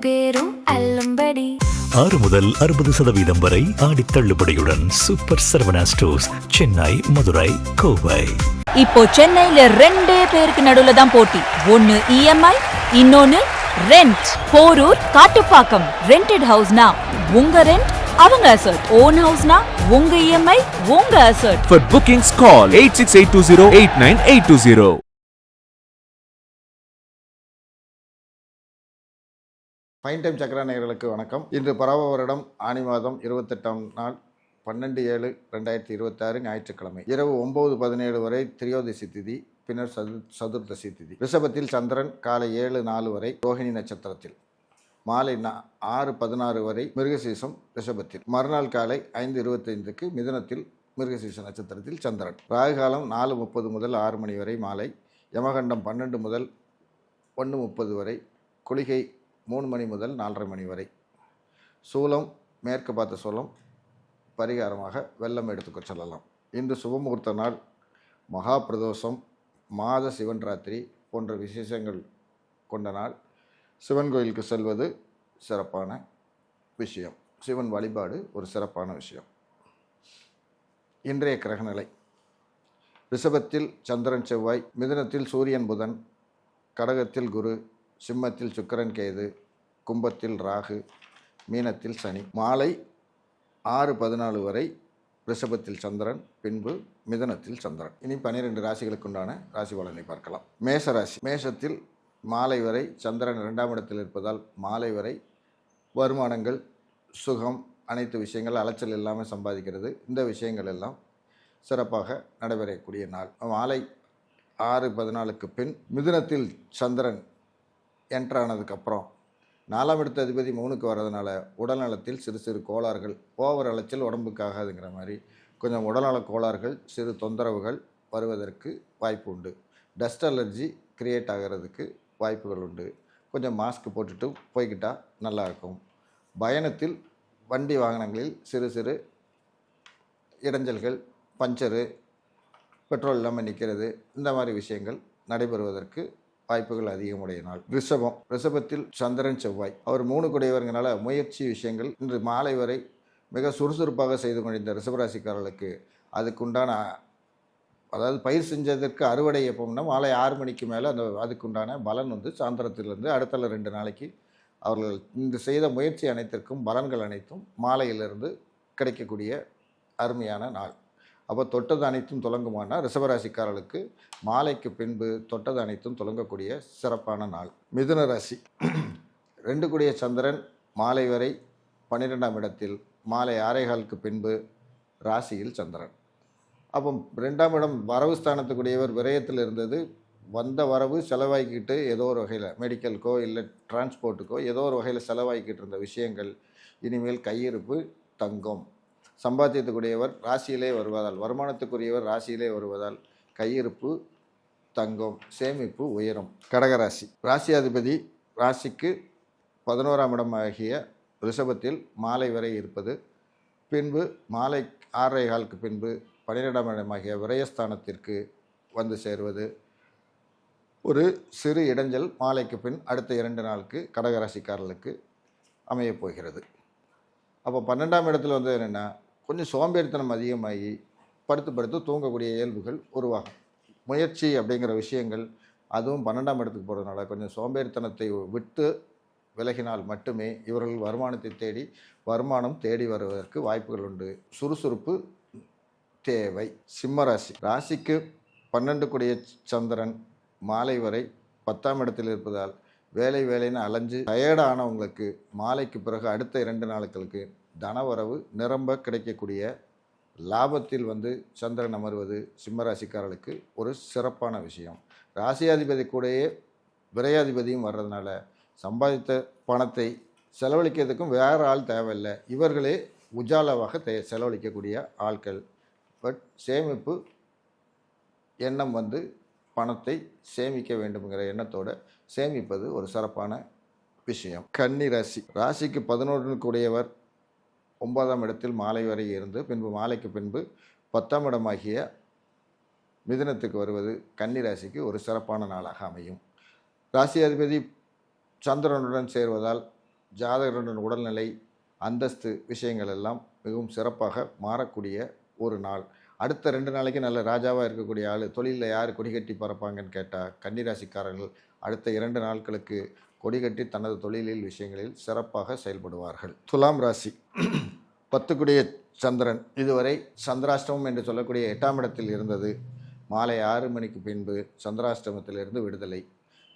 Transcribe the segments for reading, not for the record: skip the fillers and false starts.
பேரும் அல்லும்படி 6 முதல் 60% வரை ஆடி தள்ளுபடியுடன் சூப்பர் சரவணா ஸ்டோர்ஸ், சென்னை, மதுரை, கோவை. இப்போ சென்னையில 2 பேருக்கு நடுவுல தான் போட்டி. ஒன்னு இஎம்ஐ, இன்னொன்னு ரெண்ட். போரூர், காட்டுப்பாக்கம். ரெண்டட் ஹவுஸ்னா உங்க ரெண்ட், அவங்க அசர்ட். ஓன் ஹவுஸ்னா உங்க இஎம்ஐ, உங்க assert. For bookings call 8682089820. Fine time சக்கர நேயர்களுக்கு வணக்கம். இன்று பரவ வருடம் ஆனி மாதம் 28ஆம் நாள் 12/7/2026 ஞாயிற்றுக்கிழமை இரவு 9:17 வரை திரியோதசி திதி, பின்னர் சதுர்தசி திதி. ரிஷபத்தில் சந்திரன் காலை 7:04 வரை ரோஹிணி நட்சத்திரத்தில், மாலை 6:16 வரை மிருகசீசம் ரிஷபத்தில், மறுநாள் காலை 5:25க்கு மிதுனத்தில் மிருகசீச நட்சத்திரத்தில் சந்திரன். ராகு காலம் 4:30 முதல் 6 மணி வரை மாலை, யமகண்டம் 12 முதல் 1:30 வரை, குளிகை 3 மணி முதல் 4:30 மணி வரை. சூலம் மேற்கு பார்த்த சூலம், பரிகாரமாக வெள்ளம் எடுத்துக்க சொல்லலாம். இன்று சுபமுகூர்த்த நாள், மகா பிரதோஷம், மாத சிவன் ராத்திரி போன்ற விசேஷங்கள் கொண்ட நாள். சிவன் கோயிலுக்கு செல்வது சிறப்பான விஷயம். சிவன் வழிபாடு ஒரு சிறப்பான விஷயம். இன்றைய கிரகநிலை: ரிஷபத்தில் சந்திரன் செவ்வாய், மிதுனத்தில் சூரியன் புதன், கடகத்தில் குரு, சிம்மத்தில் சுக்கிரன் கேது, கும்பத்தில் ராகு, மீனத்தில் சனி. மாலை 6:14 வரை ரிஷபத்தில் சந்திரன், பின்பு மிதுனத்தில் சந்திரன். இனி 12 ராசிகளுக்கு உண்டான ராசி பலனை பார்க்கலாம். மேஷ ராசி: மேஷத்தில் மாலை வரை சந்திரன் 2ஆம் இடத்தில் இருப்பதால் மாலை வரை வருமானங்கள், சுகம், அனைத்து விஷயங்கள் அலைச்சல் இல்லாமல் சம்பாதிக்கிறது. இந்த விஷயங்கள் எல்லாம் சிறப்பாக நடைபெறக்கூடிய நாள். மாலை 6:14க்கு பின் மிதுனத்தில் சந்திரன் என்ட்ரானதுக்கப்புறம் 4ஆம் இடத்து அதிபதி 3க்கு வர்றதுனால உடல்நலத்தில் சிறு சிறு கோளாறுகள், ஓவர் அலைச்சல் உடம்புக்கு ஆகாதுங்கிற மாதிரி கொஞ்சம் உடல்நல கோளாறுகள், சிறு தொந்தரவுகள் வருவதற்கு வாய்ப்பு உண்டு. டஸ்ட் அலர்ஜி கிரியேட் ஆகிறதுக்கு வாய்ப்புகள் உண்டு. கொஞ்சம் மாஸ்க் போட்டுட்டு போய்கிட்டால் நல்லாயிருக்கும். பயணத்தில் வண்டி வாகனங்களில் சிறு சிறு இடைஞ்சல்கள், பஞ்சரு, பெட்ரோல் இல்லாமல் நிற்கிறது, இந்த மாதிரி விஷயங்கள் நடைபெறுவதற்கு வாய்ப்புகள் அதிகமுடைய நாள். ரிஷபத்தில் சந்திரன் செவ்வாய், அவர் 3 கூடியவர்களால் முயற்சி விஷயங்கள் இன்று மாலை வரை மிக சுறுசுறுப்பாக செய்து கொண்டிருந்த ரிஷபராசிக்காரர்களுக்கு அதுக்குண்டான, அதாவது பயிர் செஞ்சதற்கு அறுவடை எப்போம்னா மாலை 6 மணிக்கு மேலே அதுக்குண்டான பலன் சாயந்தரத்திலிருந்து அடுத்த 2 நாளைக்கு அவர்கள் இந்த செய்த முயற்சி அனைத்திற்கும் பலன்கள் அனைத்தும் மாலையிலிருந்து கிடைக்கக்கூடிய அருமையான நாள். அப்போ தொட்டது அனைத்தும் துலங்குமானா ரிஷபராசிக்காரர்களுக்கு மாலைக்கு பின்பு தொட்டது அனைத்தும் துலங்கக்கூடிய சிறப்பான நாள். மிதுன ராசி: 2 கூடிய சந்திரன் மாலை வரை 12ஆம் இடத்தில், மாலை 6:15க்கு பின்பு ராசியில் சந்திரன். அப்போ 2ஆம் இடம் வரவு ஸ்தானத்துக்குரியவர் விரயத்தில் இருந்தது. வந்த வரவு செலவாக்கிட்டு ஏதோ ஒரு வகையில் மெடிக்கலுக்கோ இல்லை டிரான்ஸ்போர்ட்டுக்கோ ஏதோ ஒரு வகையில் செலவாக்கிட்டு இருந்த விஷயங்கள் இனிமேல் கையிருப்பு தங்கும். சம்பாத்தியத்துக்குரியவர் ராசியிலே வருவதால், வருமானத்துக்குரியவர் ராசியிலே வருவதால் கையிருப்பு தங்கும், சேமிப்பு உயரும். கடகராசி: ராசியாதிபதி ராசிக்கு 11ஆம் இடமாகிய ரிஷபத்தில் மாலை வரை இருப்பது, பின்பு மாலை 6:15க்கு பின்பு 12ஆம் இடமாகிய விரயஸ்தானத்திற்கு வந்து சேருவது. ஒரு சிறு இடைஞ்சல் மாலைக்கு பின் அடுத்த 2 நாளுக்கு கடகராசிக்காரர்களுக்கு அமையப் போகிறது. அப்போ 12ஆம் இடத்துல என்னென்னா கொஞ்சம் சோம்பேறித்தனம் அதிகமாகி படுத்து தூங்கக்கூடிய இயல்புகள் உருவாகும். முயற்சி அப்படிங்கிற விஷயங்கள் அதுவும் 12ஆம் இடத்துக்கு போகிறதுனால கொஞ்சம் சோம்பேறித்தனத்தை விட்டு விலகினால் மட்டுமே இவர்கள் வருமானத்தை தேடி வருமானம் தேடி வருவதற்கு வாய்ப்புகள் உண்டு. சுறுசுறுப்பு தேவை. சிம்மராசி: ராசிக்கு 12 கூடிய சந்திரன் மாலை வரை 10ஆம் இடத்தில் இருப்பதால் வேலைன்னு அலைஞ்சு டயர்டானவங்களுக்கு மாலைக்கு பிறகு அடுத்த 2 நாட்களுக்கு தனவரவு நிரம்ப கிடைக்கக்கூடிய, லாபத்தில் சந்திரன் அமர்வது சிம்மராசிக்காரர்களுக்கு ஒரு சிறப்பான விஷயம். ராசியாதிபதி கூடயே விரையாதிபதியும் வர்றதுனால சம்பாதித்த பணத்தை செலவழிக்கிறதுக்கும் வேறு ஆள் தேவையில்லை, இவர்களே உஜாலாவாக செலவழிக்கக்கூடிய ஆட்கள். பட் சேமிப்பு எண்ணம் பணத்தை சேமிக்க வேண்டும்ங்கிற எண்ணத்தோடு சேமிப்பது ஒரு சிறப்பான விஷயம். கன்னி ராசி: ராசிக்கு 11 கூடியவர் 9ஆம் இடத்தில் மாலை வரை இருந்து பின்பு மாலைக்கு பின்பு 10ஆம் இடமாகிய மிதுனத்துக்கு வருவது கன்னி ராசிக்கு ஒரு சிறப்பான நாளாக அமையும். ராசி அதிபதி சந்திரனுடன் சேர்வதால் ஜாதகருடன் உடல்நிலை, அந்தஸ்து விஷயங்கள் எல்லாம் மிகவும் சிறப்பாக மாறக்கூடிய ஒரு நாள். அடுத்த 2 நாளைக்கு நல்ல ராஜாவாக இருக்கக்கூடிய ஆள். தொழிலில் யார் கொடிகட்டி பறப்பாங்கன்னு கேட்டால் கன்னிராசிக்காரர்கள் அடுத்த 2 நாட்களுக்கு கொடிகட்டி தனது தொழிலில் விஷயங்களில் சிறப்பாக செயல்படுவார்கள். துலாம் ராசி 10 சந்திரன் இதுவரை சந்திராஷ்டமம் என்று சொல்லக்கூடிய 8ஆம் இடத்தில் இருந்தது. மாலை 6 மணிக்கு பின்பு சந்திராஷ்டமத்திலிருந்து விடுதலை.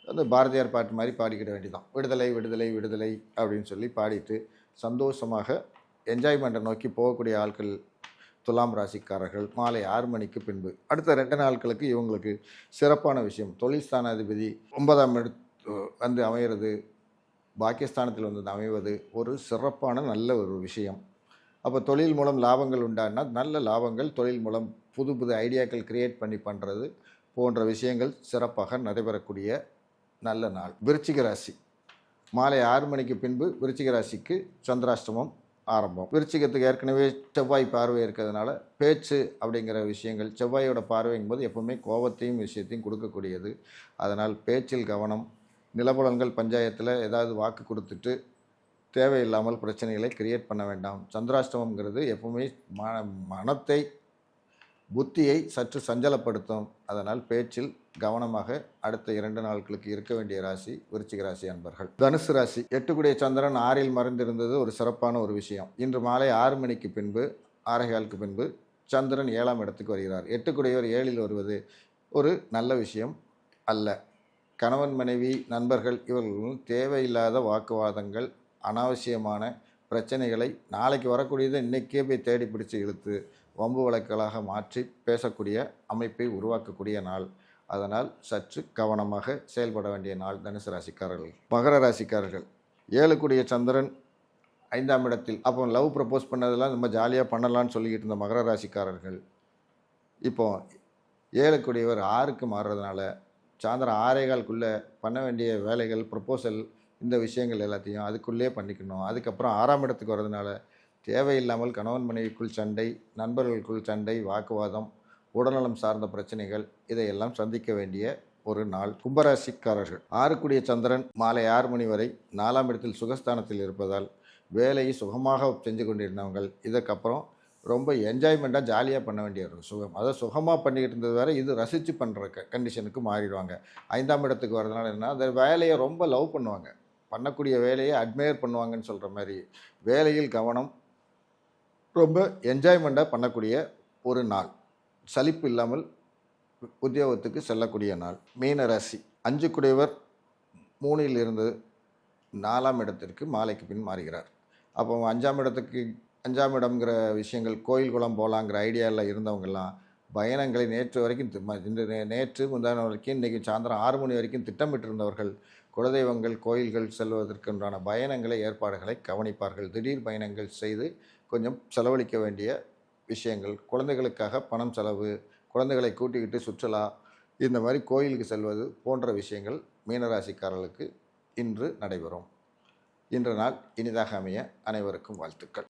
அந்த பாரதியார் பாட்டு மாதிரி பாடிக்கிட வேண்டியதான். விடுதலை விடுதலை விடுதலை அப்படின்னு சொல்லி பாடிட்டு சந்தோஷமாக என்ஜாய்மெண்ட்டை நோக்கி போகக்கூடிய ஆட்கள் துலாம் ராசிக்காரர்கள். மாலை 6 மணிக்கு பின்பு அடுத்த 2 நாட்களுக்கு இவங்களுக்கு சிறப்பான விஷயம். தொழில் ஸ்தானாதிபதி 9ஆம் வந்து அமைகிறது, பாக்கியஸ்தானத்தில் வந்து அமைவது ஒரு சிறப்பான நல்ல ஒரு விஷயம். அப்போ தொழில் மூலம் லாபங்கள் உண்டானா நல்ல லாபங்கள், தொழில் மூலம் புது புது ஐடியாக்கள் கிரியேட் பண்ணி பண்ணுறது போன்ற விஷயங்கள் சிறப்பாக நடைபெறக்கூடிய நல்ல நாள். விருச்சிக ராசி மாலை 6 மணிக்கு பின்பு விருச்சிக ராசிக்கு சந்திராஷ்டமம் ஆரம்பம். விருச்சிகத்துக்கு ஏற்கனவே செவ்வாய் பார்வை இருக்கிறதுனால பேச்சு அப்படிங்கிற விஷயங்கள், செவ்வாயோட பார்வைங்கும் போது எப்பவுமே கோபத்தையும் விஷயத்தையும் கொடுக்கக்கூடியது. அதனால் பேச்சில் கவனம். நிலபுலன்கள் பஞ்சாயத்தில் ஏதாவது வாக்கு கொடுத்துட்டு தேவையில்லாமல் பிரச்சனைகளை கிரியேட் பண்ண வேண்டாம். சந்திராஷ்டமங்கிறது எப்பவுமே மனத்தை, புத்தியை சற்று சஞ்சலப்படுத்தும். அதனால் பேச்சில் கவனமாக அடுத்த 2 நாட்களுக்கு இருக்க வேண்டிய ராசி விருச்சிக ராசி அன்பர்கள். தனுசு ராசி 8 சந்திரன் 6இல் மறைந்திருந்தது ஒரு சிறப்பான ஒரு விஷயம். இன்று மாலை 6 மணிக்கு பின்பு 6:15 பின்பு சந்திரன் 7ஆம் இடத்துக்கு வருகிறார். 8 7இல் வருவது ஒரு நல்ல விஷயம் அல்ல. கணவன் மனைவி நண்பர்கள் இவர்களும் தேவையில்லாத வாக்குவாதங்கள், அனாவசியமான பிரச்சனைகளை நாளைக்கு வரக்கூடியதை இன்றைக்கே போய் தேடி பிடிச்சி இழுத்து வம்பு வழக்குகளாக மாற்றி பேசக்கூடிய அமைப்பை உருவாக்கக்கூடிய நாள். அதனால் சற்று கவனமாக செயல்பட வேண்டிய நாள் தனுசு ராசிக்காரர்கள். மகர ராசிக்காரர்கள் 7 சந்திரன் 5ஆம் இடத்தில். அப்போ லவ் ப்ரப்போஸ் பண்ணதெல்லாம் ரொம்ப ஜாலியாக பண்ணலான்னு சொல்லிக்கிட்டு இருந்த மகர ராசிக்காரர்கள் இப்போ 7 6க்கு மாறுறதுனால சாயந்தரம் 6:15 பண்ண வேண்டிய வேலைகள், ப்ரப்போசல், இந்த விஷயங்கள் எல்லாத்தையும் அதுக்குள்ளே பண்ணிக்கணும். அதுக்கப்புறம் 6ஆம் இடத்துக்கு வர்றதுனால தேவையில்லாமல் கணவன் மனைவிக்குள் சண்டை, நண்பர்களுக்குள் சண்டை, வாக்குவாதம், உடல்நலம் சார்ந்த பிரச்சனைகள் இதையெல்லாம் சந்திக்க வேண்டிய ஒரு நாள். கும்பராசிக்காரர்கள் 6 சந்திரன் மாலை 6 மணி வரை 4ஆம் இடத்தில் சுகஸ்தானத்தில் இருப்பதால் வேலையை சுகமாக செஞ்சு கொண்டிருந்தவங்கள் இதற்கப்புறம் ரொம்ப என்ஜாய்மெண்ட்டாக ஜாலியாக பண்ண வேண்டிய ஒரு சுகம். அதை சுகமாக பண்ணிக்கிட்டு இருந்தது வேறு, இது ரசித்து பண்ணுற கண்டிஷனுக்கு மாறிடுவாங்க. 5ஆம் இடத்துக்கு வரதுனால என்ன, அந்த வேலையை ரொம்ப லவ் பண்ணுவாங்க, பண்ணக்கூடிய வேலையை அட்மையர் பண்ணுவாங்கன்னு சொல்கிற மாதிரி வேலையில் கவனம், ரொம்ப என்ஜாய்மெண்ட்டாக பண்ணக்கூடிய ஒரு நாள். சலிப்பு இல்லாமல் உத்தியோகத்துக்கு செல்லக்கூடிய நாள். மீன ராசி 5 3இல் இருந்து 4ஆம் இடத்திற்கு மாலைக்கு பின் மாறுகிறார். அப்போ 5ஆம் இடம்ங்கிற விஷயங்கள், கோயில் குளம் போகலாங்கிற ஐடியாவில் இருந்தவங்கெல்லாம் பயணங்களை நேற்று வரைக்கும் நேற்று முந்தான வரைக்கும் இன்றைக்கி சாயந்தரம் 6 மணி வரைக்கும் திட்டமிட்டு இருந்தவர்கள் குலதெய்வங்கள் கோயில்கள் செல்வதற்குண்டான பயணங்களை ஏற்பாடுகளை கவனிப்பார்கள். திடீர் பயணங்கள் செய்து கொஞ்சம் செலவழிக்க வேண்டிய விஷயங்கள், குழந்தைகளுக்காக பணம் செலவு, குழந்தைகளை கூட்டிக்கிட்டு சுற்றுலா, இந்த மாதிரி கோயிலுக்கு செல்வது போன்ற விஷயங்கள் மீனராசிக்காரர்களுக்கு இன்று நடைபெறும். இன்று நாள் இனிதாக அமைய அனைவருக்கும் வாழ்த்துக்கள்.